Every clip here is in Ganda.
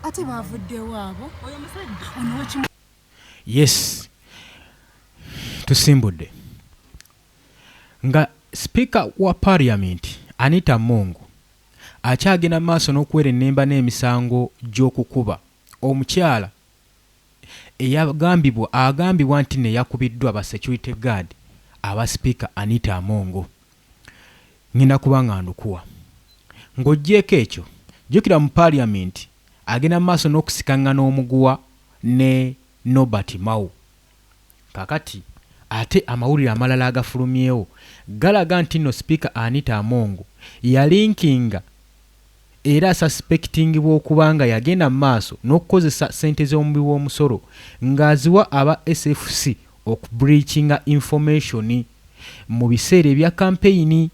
ate bavuddewo abo oyo musajja yes tusimbudde nga speaker wa parliament Anita Among akyagenda maaso n'okuwera ennemba n'emisango gy'okukuba omukyala agambibwa nti ne yakubiddwa ba security guard aba speaker Anita Among. Ngenda kuba nga ndukuwa ng'oggyeko ekyo jjukira mu parliament agenda maaso n'okusikangana omuguwa ne Norbert Mao. Kakati ate amawulire amalala agafulumyewo galaga nti no speaker Anita Among yalinkinga era suspectingibwa okuba nga yagenda mu maaso n'okukozesa ssente z'omubi w'omusolo ng'aziwa aba SFC okubreachinga information mu biseera ebya campaign.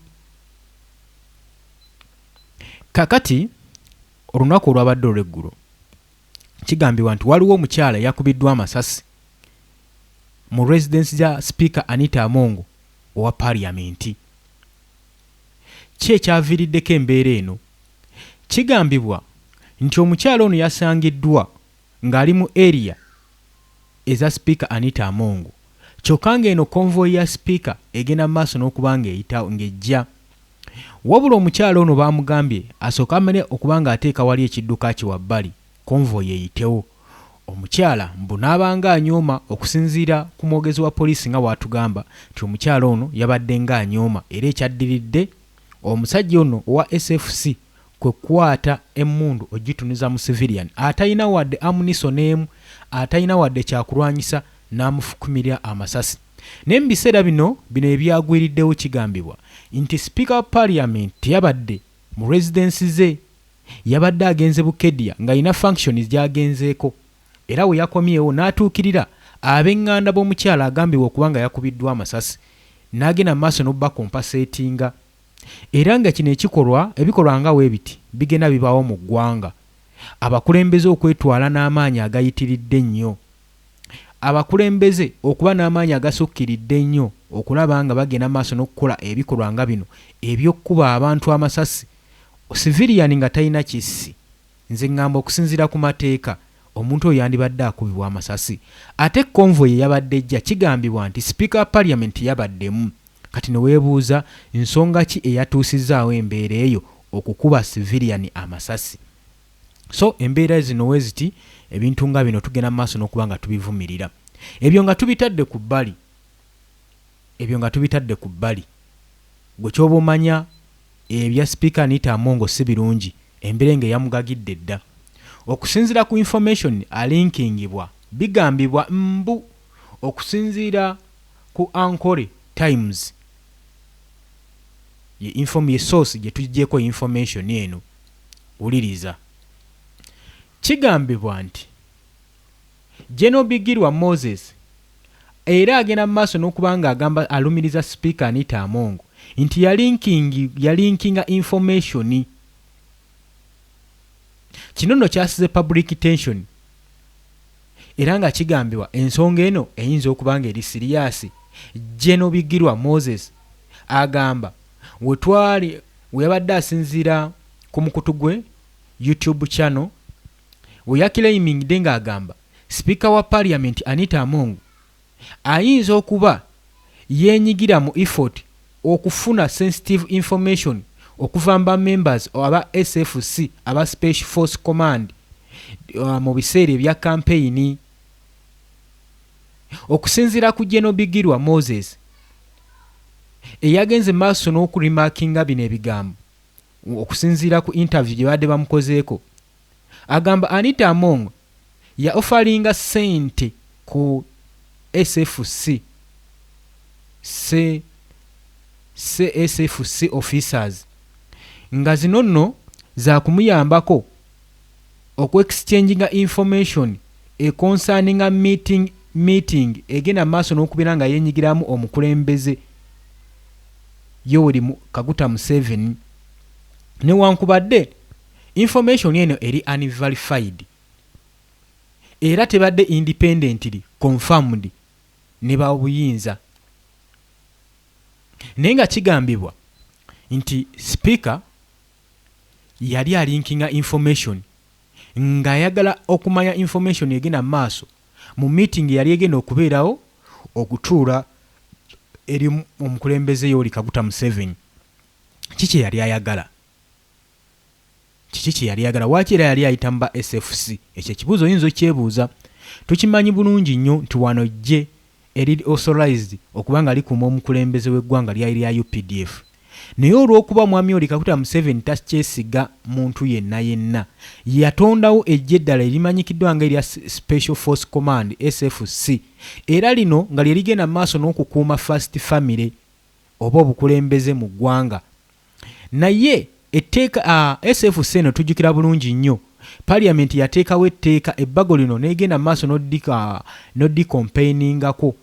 Kakati olunaku olwabadde olw'eggulo kigambibwa nti waliwo omukyala yakubiddwa amasasi mu residence ya speaker Anita Among owa parliament. Ki ekyaviiriddeko embeera eno? Kigambibwa nti omukyala ono yasangiddwa ng'ali mu area eza speaker Anita Among, kyokka ng'eno convoy ya speaker egenda mu maaso n'okuba ng'ejja. Wabula omukyala ono baamugambye asooka amanye okuba ng'ateeka wali ekidduka kye wabbali convoy eyitewo. Omukyala mbu n'abanga anyooma okusinziira ku mwogezi wa poliisi nga bw'atugamba nti omukyala ono yabadde ng'anyooma era ekyaddiridde omusajja ono owa SFC kwe kukwata emmundu ogituniza mu civilian atalina wadde ammunition n'emu, atalina wadde kyakulwanyisa n'amufukumira amasasi. Naye mu biseera bino ebyagwiriddewo kigambibwa nti speaker wa parliament yabadde mu residence ze, yabadde agenze Bukedya ng'alina functions gy'agenzeeko era we yakomyewo n'atuukirira ab'eŋŋanda b'omukyala agambibwa okuba nga yakubiddwa amasasi n'agenda mu maaso n'obbakompaseetinga. Era nga kino ebikolwa nga weebiti bigenda bibaawo mu ggwanga. Abakulembeze okwetwala n'amaanyi agayitiridde ennyo, abakulembeze okuba n'amaanyi agasukkiridde ennyo okulaba nga bagenda maaso n'okukola ebikolwa nga bino eby'okkuba abantu amasasi civilian nga talina kissi. Nze ngamba okusinziira ku mateeka omuntu oyo yandibadde akubibwa amasasi. Ate convoy yabadde ejja kigambibwa nti speaker wa parliament yabaddemu. Kati ne weebuuza nsonga ki eyatuusizaawo embeera eyo okukuba civilian amasasi. So embeera zino weziti ebintu nga bino tugenda mu maaso n'okuba nga tubivumirira. Ebyo nga tubitadde ku bbali. Gwe ky'oba omanya ebya speaker Anita Among si birungi, embeera nga yamugagidde dda. Okusinziira ku information alinkingibwa bigambibwa mbu okusinziira ku Ankole Times ye source gye tuggyeko information eno wuliriza. Kigambibwa nti General Bigirwa Moses era agenda mu maaso n'okuba nga agamba alumiriza speaker Anita Among nti yalinkinga information. Kino nno kyasize public tension era nga kigambibwa ensonga eno eyinza okuba nga eri serious. General Bigirwa Moses agamba we yabadde asinziira ku mukutu gwe YouTube channel we yakiraimingidde ng'agamba speaker wa parliament Anita Among ayinza okuba yeenyigira mu effort okufuna sensitive information okuva mu members aba SFC aba Special Force Command mu biseera ebya campaign. Okusinziira ku General Bigirwa Moses eyagenze maaso n'okurimakinga bino ebigambo, okusinziira ku interview gye badde bamukozeeko, agamba Anita Among ya offeringa sente ku SFC SFC officers nga zino nno za kumuyambako okweexchanginga information concerning meeting egenda maaso n'okubeera nga yeenyigiramu omukulembeze Yoweri Kaguta Museveni. Newankubadde information eno eri unverified era tebadde independently confirmed ne bawuyinza. Naye nga kigambibwa nti speaker yali alinkinga information ng'ayagala okumanya information egenda mu maaso mu meeting yali egenda okubeerawo okutuula eri omukulembeze Yoweri Kaguta Museveni. Kiki yali ayagala? Kiki yali ayagala? Waaki era yali ayita mu ba SFC? Ekyo ekibuuzo oyinza okyebuuza. Tukimanyi bulungi nnyo nti wano ggye eri authorized okuba nga likuma omukulembeze w'eggwanga lyali lya UPDF. Naye olw'okuba mwami Yoweri Kaguta Museveni takyesiga muntu yenna yatondawo eggye eddala erimanyikiddwa nga erya Special Force Command SFC, era lino nga lye ligenda mu maaso n'okukuuma First Family oba obukulembeze mu ggwanga. Naye etteeka SFC eno tujjukira bulungi nnyo Parliament yateekawo etteeka ebbago lino n'egenda mu maaso n'oddicampaigning-ako.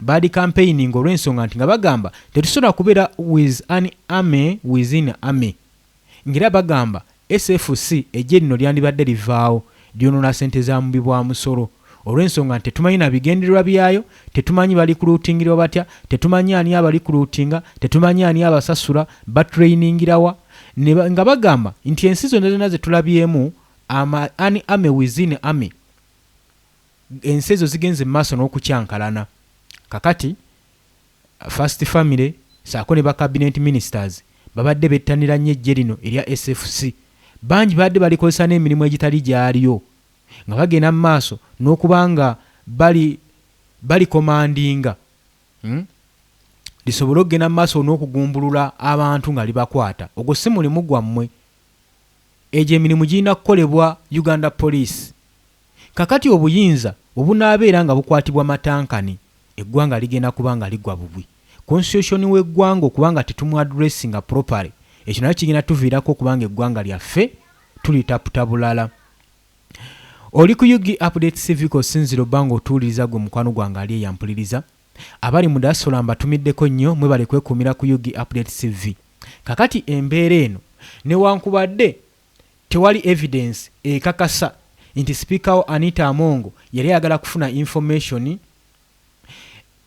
Badi campaigning olw'ensonga nti nga bagamba tetusobola kubeera with an army within army. Ngira bagamba SFC eggye lino lyandibadde livaawo lyonoona ssente za mubi bwa musolo olw'ensonga nti tetumanyi na bigendererwa byayo, tetumanyi bali kuluutingirwa batya, tetumanyi ani abali kuluutinga, tetumanyi ani abasasula, batrainingirawa. Nga bagamba nti ensi zonna ze tulabyemu an army within army, ensi ezo zigenze mu maaso n'okukyankalana. Kakati First Family saako ne ba cabinet ministers babadde bettanira nnyo eggye lino erya SFC. Bangi badde balikozesa n'emirimu egitali gyaliyo nga bagenda mu maaso n'okuba nga bali komandinga lisobole okugenda mu maaso n'okugumbulula abantu nga libakwata. Ogwo si mulimu gwammwe. Egyo emirimu girina kukolebwa Uganda Police. Kakati obuyinza obunaabeera nga bukwatibwa matankani, eggwanga ligenda kuba nga ligwa bubwi. Constitution w'eggwanga okuba nga tetumu addressinga properly, ekyo nakyo kigenda tuviirako okubanga eggwanga lyaffe tulitaputa bulala. Oli ku UG Update Civic osinzira obbanga otuwuliriza gwe mukwano gwange ali eyampuliriza. Abali mu diaspora mbatumiddeko nnyo mwebale kwekuumira ku UG Update CV. Kakati embeera eno newankubadde tewali evidence ekakasa nti Speaker wa Anita Amongo yali ayagala kufuna information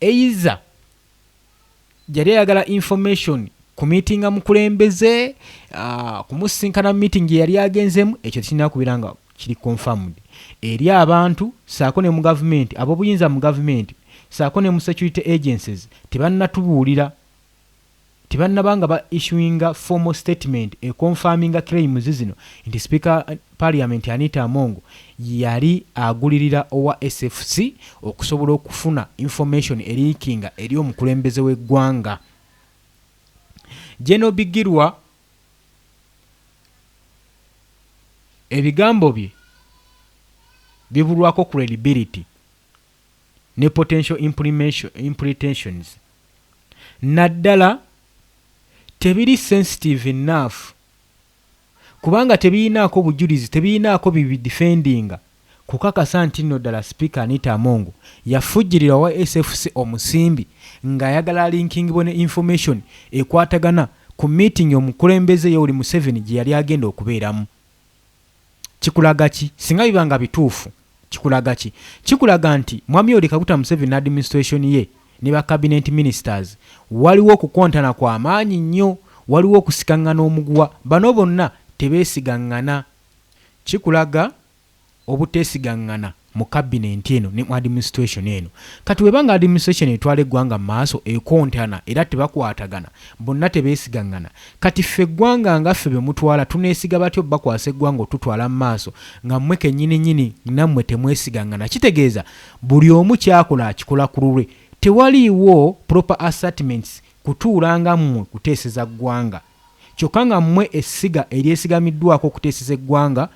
eiza yali ayagala information ku meeting mukulembeze kumusinkana meeting yali agenzemu, ekyo kirina kubeera nga kiri confirmed eri abantu saako ne mu government, abo buyinza mu government saako ne mu security agencies tebannatubuulira, tebannabanga ba issuing formal statement confirming claims zino nti Speaker Parliament Anita Amongo yali agulirira owa SFC okusobola okufuna information eriikinga eri omukulembeze w'eggwanga. General Bigirwa ebigambo bye bibulwako credibility ne potential implications, naddala tebiri sensitive enough kubanga tebirinaako bujulizi, tebirinaako bibidefendinga kukakasa nti nno ddala Speaker Anita Amongo yafujjirira wa SFC omusimbi ng'ayagala linkingibwe ne information ekwatagana ku meeting omukulembeze Yoweri Museveni gye yali agenda okubeeramu. Kikulaga ki? Singa bibanga bituufu kikulaga ki? Kikulaga nti mwami Yoweri Kaguta Museveni administration ye ne ba cabinet ministers waliwo okukontana kwa maanyi nnyo, waliwo okusikangana omuguwa, bano bonna tebeesigangana. Kikulaga obuteesigangana mu cabinet eno ne mu administration eno. Kati webanga administration etwala eggwanga mu maaso ekontana era tebakwatagana, bonna tebeesigangana, kati ffe eggwanga nga ffe be mutwala tuneesiga batyo bakwasa eggwanga otutwala mu maaso nga mmwe kennyini nammwe temwesigangana. Kitegeeza buli omu kyakola akikola ku lulwe, tewaliiwo proper assertments kutuulanga mmwe kuteeseza ggwanga, kyokka nga mmwe essiga eryesigamiddwako okuteeseza eggwanga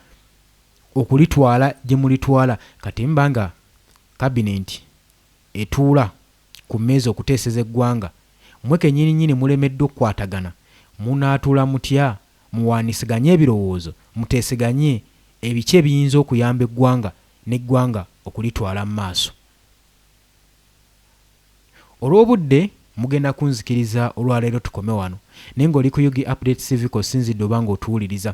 okulitwala gye mulitwala. Kati mbanga cabinet etuula ku mmeeza okuteeseza eggwanga, mmwe kennyini mulemeddwa okukwatagana, munaatuula mutya? Muwaanisiganye ebirowoozo, muteeseganye ebiki ebiyinza okuyamba eggwanga n'eggwanga okulitwala mu maaso. Olw'obudde mugenda kunzikiriza olwaleero tukome wano, naye ng'oli ku UG Update Civic osinzidde obanga otuwuliriza.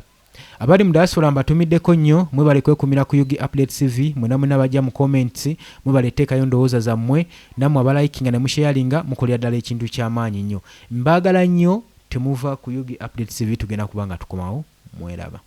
Abali mu diaspora mbatumiddeko nnyo, mwebale kwekumira ku UG Update CV, mwena bajja mu comments, mwebale teekayo ndowooza zammwe, nammwe abalayikinga ne musharinga mukolera ddala ekintu ky'amaanyi nnyo. Mbaagala nnyo, temuva ku UG Update CV, tugenda kubanga tukomawo, mweraba.